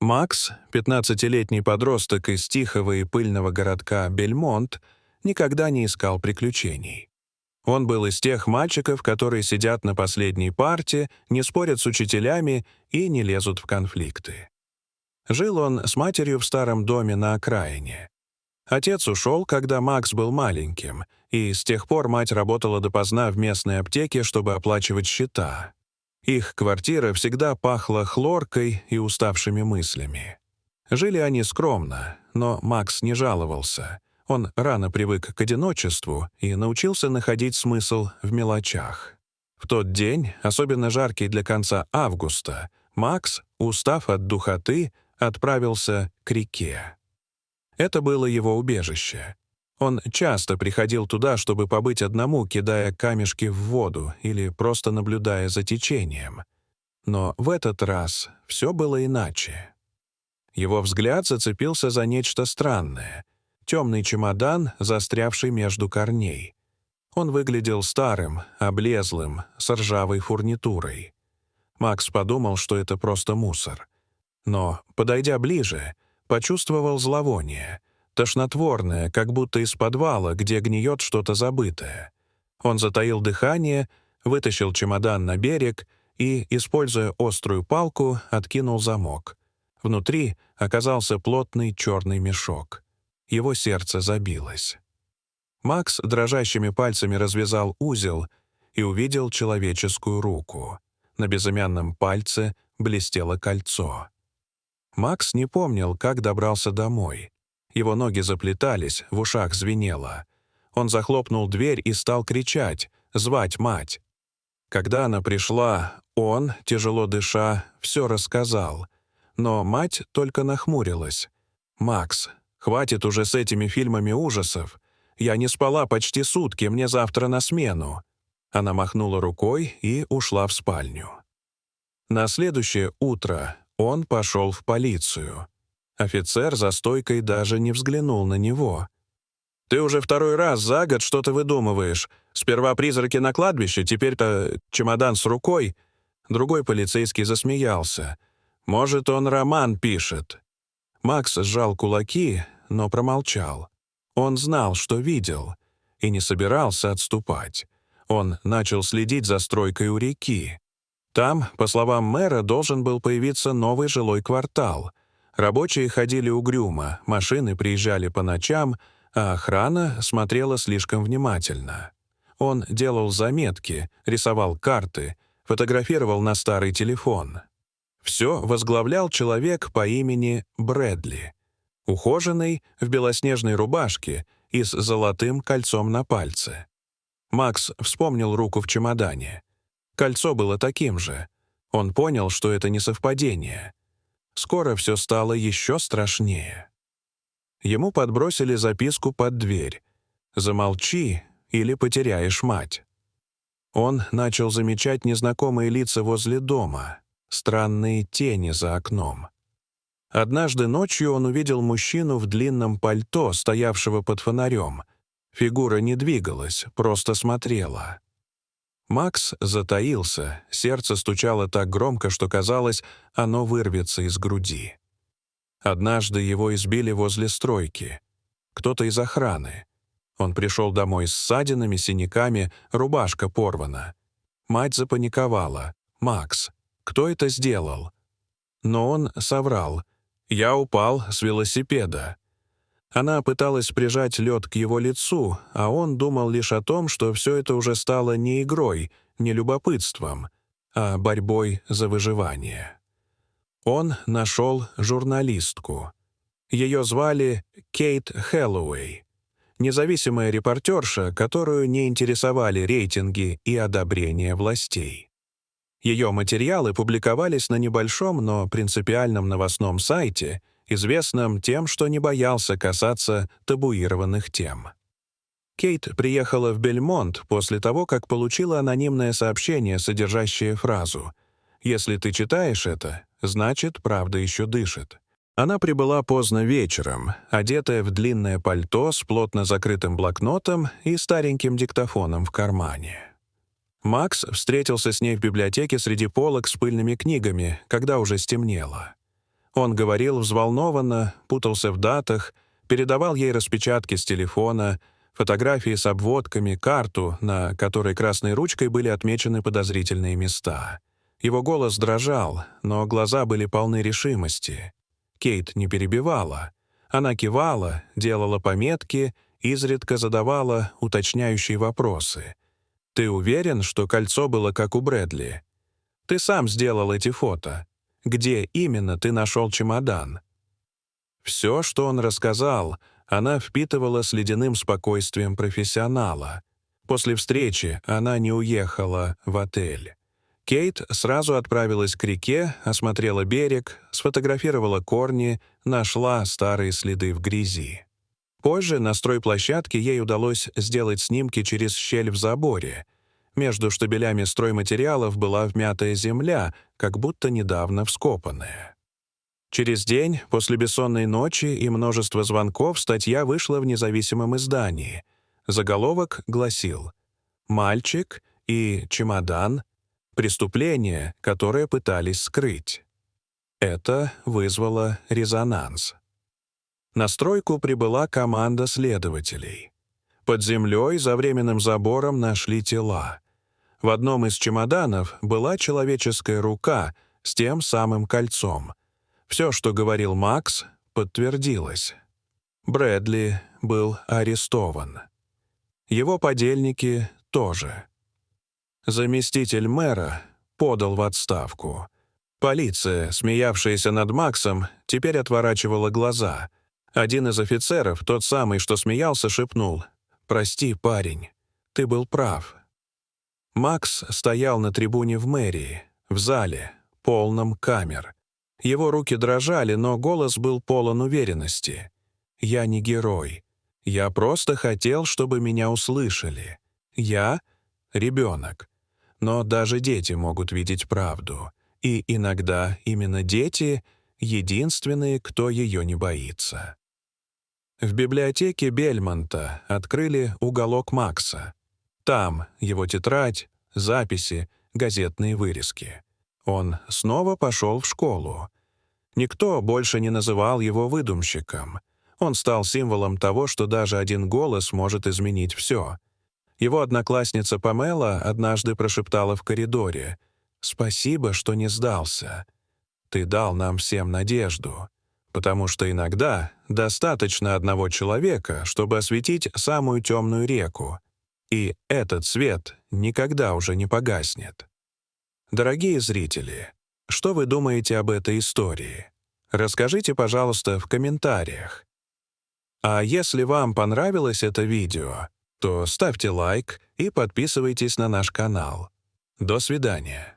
Макс, 15-летний подросток из тихого и пыльного городка Бельмонт, никогда не искал приключений. Он был из тех мальчиков, которые сидят на последней парте, не спорят с учителями и не лезут в конфликты. Жил он с матерью в старом доме на окраине. Отец ушел, когда Макс был маленьким, и с тех пор мать работала допоздна в местной аптеке, чтобы оплачивать счета. Их квартира всегда пахла хлоркой и уставшими мыслями. Жили они скромно, но Макс не жаловался. Он рано привык к одиночеству и научился находить смысл в мелочах. В тот день, особенно жаркий для конца августа, Макс, устав от духоты, отправился к реке. Это было его убежище. Он часто приходил туда, чтобы побыть одному, кидая камешки в воду или просто наблюдая за течением. Но в этот раз все было иначе. Его взгляд зацепился за нечто странное — темный чемодан, застрявший между корней. Он выглядел старым, облезлым, с ржавой фурнитурой. Макс подумал, что это просто мусор. Но, подойдя ближе, почувствовал зловоние, тошнотворное, как будто из подвала, где гниет что-то забытое. Он затаил дыхание, вытащил чемодан на берег и, используя острую палку, откинул замок. Внутри оказался плотный черный мешок. Его сердце забилось. Макс дрожащими пальцами развязал узел и увидел человеческую руку. На безымянном пальце блестело кольцо. Макс не помнил, как добрался домой. Его ноги заплетались, в ушах звенело. Он захлопнул дверь и стал кричать, звать мать. Когда она пришла, он, тяжело дыша, все рассказал. Но мать только нахмурилась. «Макс, хватит уже с этими фильмами ужасов. Я не спала почти сутки, мне завтра на смену». Она махнула рукой и ушла в спальню. На следующее утро он пошел в полицию. Офицер за стойкой даже не взглянул на него. «Ты уже второй раз за год что-то выдумываешь. Сперва призраки на кладбище, теперь-то чемодан с рукой». Другой полицейский засмеялся. «Может, он роман пишет». Макс сжал кулаки, но промолчал. Он знал, что видел, и не собирался отступать. Он начал следить за стройкой у реки. Там, по словам мэра, должен был появиться новый жилой квартал. Рабочие ходили угрюмо, машины приезжали по ночам, а охрана смотрела слишком внимательно. Он делал заметки, рисовал карты, фотографировал на старый телефон. Все возглавлял человек по имени Брэдли. Ухоженный, в белоснежной рубашке и с золотым кольцом на пальце. Макс вспомнил руку в чемодане. Кольцо было таким же. Он понял, что это не совпадение. Скоро все стало еще страшнее. Ему подбросили записку под дверь. «Замолчи, или потеряешь мать». Он начал замечать незнакомые лица возле дома, странные тени за окном. Однажды ночью он увидел мужчину в длинном пальто, стоявшего под фонарем. Фигура не двигалась, просто смотрела. Макс затаился, сердце стучало так громко, что казалось, оно вырвется из груди. Однажды его избили возле стройки. Кто-то из охраны. Он пришел домой с ссадинами, синяками, рубашка порвана. Мать запаниковала. «Макс, кто это сделал?» Но он соврал. «Я упал с велосипеда». Она пыталась прижать лед к его лицу, а он думал лишь о том, что все это уже стало не игрой, не любопытством, а борьбой за выживание. Он нашел журналистку. Ее звали Кейт Хэллоуэй, независимая репортерша, которую не интересовали рейтинги и одобрение властей. Ее материалы публиковались на небольшом, но принципиальном новостном сайте, известном тем, что не боялся касаться табуированных тем. Кейт приехала в Бельмонт после того, как получила анонимное сообщение, содержащее фразу «Если ты читаешь это, значит, правда еще дышит». Она прибыла поздно вечером, одетая в длинное пальто с плотно закрытым блокнотом и стареньким диктофоном в кармане. Макс встретился с ней в библиотеке среди полок с пыльными книгами, когда уже стемнело. Он говорил взволнованно, путался в датах, передавал ей распечатки с телефона, фотографии с обводками, карту, на которой красной ручкой были отмечены подозрительные места. Его голос дрожал, но глаза были полны решимости. Кейт не перебивала. Она кивала, делала пометки, изредка задавала уточняющие вопросы. «Ты уверен, что кольцо было как у Брэдли? Ты сам сделал эти фото. Где именно ты нашел чемодан?» Все, что он рассказал, она впитывала с ледяным спокойствием профессионала. После встречи она не уехала в отель. Кейт сразу отправилась к реке, осмотрела берег, сфотографировала корни, нашла старые следы в грязи. Позже на стройплощадке ей удалось сделать снимки через щель в заборе. Между штабелями стройматериалов была вмятая земля, как будто недавно вскопанная. Через день, после бессонной ночи и множества звонков, статья вышла в независимом издании. Заголовок гласил: «Мальчик и чемодан. Преступление, которое пытались скрыть». Это вызвало резонанс. На стройку прибыла команда следователей. Под землей за временным забором нашли тела. В одном из чемоданов была человеческая рука с тем самым кольцом. Все, что говорил Макс, подтвердилось. Брэдли был арестован. Его подельники тоже. Заместитель мэра подал в отставку. Полиция, смеявшаяся над Максом, теперь отворачивала глаза. Один из офицеров, тот самый, что смеялся, шепнул: «Прости, парень, ты был прав». Макс стоял на трибуне в мэрии, в зале, полном камер. Его руки дрожали, но голос был полон уверенности. «Я не герой. Я просто хотел, чтобы меня услышали. Я — ребенок. Но даже дети могут видеть правду. И иногда именно дети — единственные, кто ее не боится». В библиотеке Бельмонта открыли уголок Макса. Там его тетрадь, записи, газетные вырезки. Он снова пошел в школу. Никто больше не называл его выдумщиком. Он стал символом того, что даже один голос может изменить все. Его одноклассница Памела однажды прошептала в коридоре: «Спасибо, что не сдался. Ты дал нам всем надежду». Потому что иногда достаточно одного человека, чтобы осветить самую темную реку. И этот свет никогда уже не погаснет. Дорогие зрители, что вы думаете об этой истории? Расскажите, пожалуйста, в комментариях. А если вам понравилось это видео, то ставьте лайк и подписывайтесь на наш канал. До свидания.